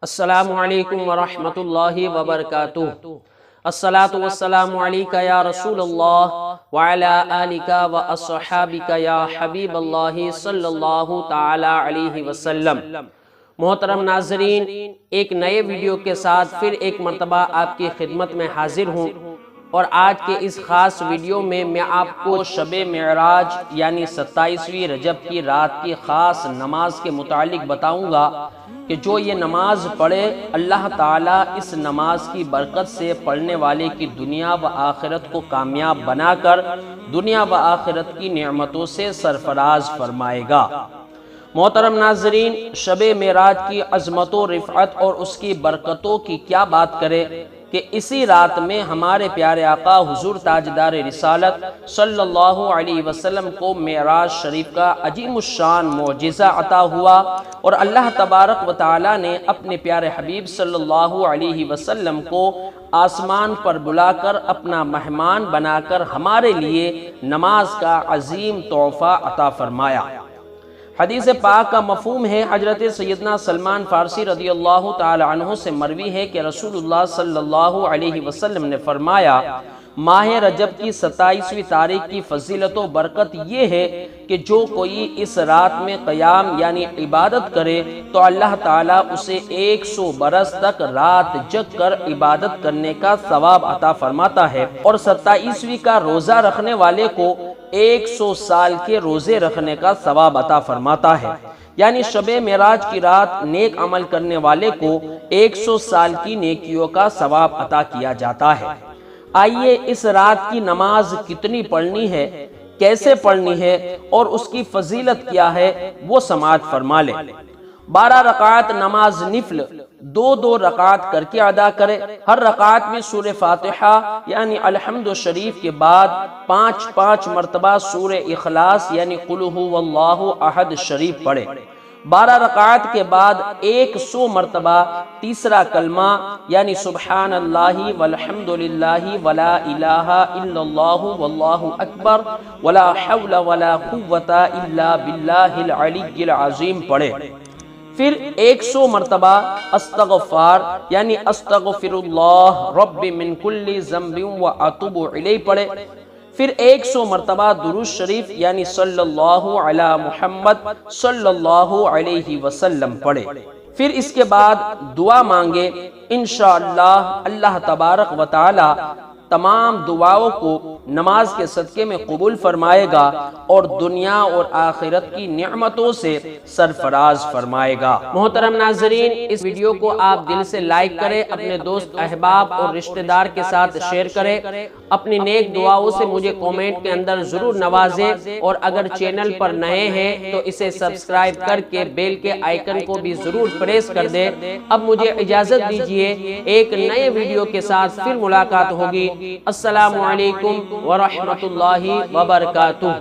السلام علیکم ورحمۃ اللہ وبرکاتہ۔ الصلاۃ والسلام علیک یا رسول اللہ وعلی آلک واصحابک یا حبیب اللہ صلی اللہ تعالی علیہ وسلم۔ محترم ناظرین، ایک نئے ویڈیو کے ساتھ پھر ایک مرتبہ آپ کی خدمت میں حاضر ہوں، اور آج کے اس خاص ویڈیو میں آپ کو شب معراج یعنی 27ویں رجب کی رات کی خاص نماز کے متعلق بتاؤں گا کہ جو یہ نماز پڑھے اللہ تعالیٰ اس نماز کی برکت سے پڑھنے والے کی دنیا و آخرت کو کامیاب بنا کر دنیا و آخرت کی نعمتوں سے سرفراز فرمائے گا۔ محترم ناظرین، شب معراج کی عظمت و رفعت اور اس کی برکتوں کی کیا بات کرے کہ اسی رات میں ہمارے پیارے آقا حضور تاجدار رسالت صلی اللہ علیہ وسلم کو معراج شریف کا عظیم الشان معجزہ عطا ہوا، اور اللہ تبارک و تعالی نے اپنے پیارے حبیب صلی اللہ علیہ وسلم کو آسمان پر بلا کر اپنا مہمان بنا کر ہمارے لیے نماز کا عظیم تحفہ عطا فرمایا۔ حدیث پاک کا مفہوم ہے، حضرت سیدنا سلمان فارسی رضی اللہ تعالی عنہ سے مروی ہے کہ رسول اللہ صلی اللہ علیہ وسلم نے فرمایا، ماہ رجب کی 27ویں تاریخ کی فضیلت و برکت یہ ہے کہ جو کوئی اس رات میں قیام یعنی عبادت کرے تو اللہ تعالیٰ اسے 100 برس تک رات جگ کر عبادت کرنے کا ثواب عطا فرماتا ہے، اور 27ویں کا روزہ رکھنے والے کو 100 سال کے روزے رکھنے کا ثواب عطا فرماتا ہے۔ یعنی شب معراج کی رات نیک عمل کرنے والے کو 100 سال کی نیکیوں کا ثواب عطا کیا جاتا ہے۔ آئیے اس رات کی نماز کتنی پڑھنی ہے، کیسے پڑھنی ہے اور اس کی فضیلت کیا ہے وہ سماعت فرما لیں۔ 12 رکعات نماز نفل 2 رکعات کر کے ادا کرے۔ ہر رکعت میں سورہ فاتحہ یعنی الحمد شریف کے بعد 5 مرتبہ سورہ اخلاص یعنی قل ھو اللہ احد شریف پڑھے۔ 12 رکعات کے بعد 100 مرتبہ تیسرا کلمہ یعنی سبحان اللہ والحمد للہ ولا الہ الا اللہ واللہ اکبر ولا حول ولا قوة الا باللہ العلی العظیم پڑھے۔ پھر 100 مرتبہ استغفار یعنی استغفر اللہ رب من کل ذنب واتوب الیہ پڑھے۔ پھر 100 مرتبہ درود شریف یعنی صلی اللہ علی محمد صلی اللہ علیہ وسلم پڑھے۔ پھر اس کے بعد دعا مانگے، انشاءاللہ اللہ تبارک و تعالی تمام دعاؤں کو نماز کے صدقے میں قبول فرمائے گا اور دنیا اور آخرت کی نعمتوں سے سرفراز فرمائے گا۔ محترم ناظرین، اس ویڈیو کو آپ دل سے لائک کریں، اپنے دوست احباب اور رشتہ دار کے ساتھ شیئر کریں، اپنی نیک دعاؤں سے مجھے کومنٹ کے اندر ضرور نوازیں، اور اگر چینل پر نئے ہیں تو اسے سبسکرائب کر کے بیل کے آئیکن کو بھی ضرور پریس کر دیں۔ اب مجھے اجازت دیجیے، ایک نئے ویڈیو کے ساتھ پھر ملاقات ہوگی۔ السلام علیکم ورحمۃ اللہ وبرکاتہ۔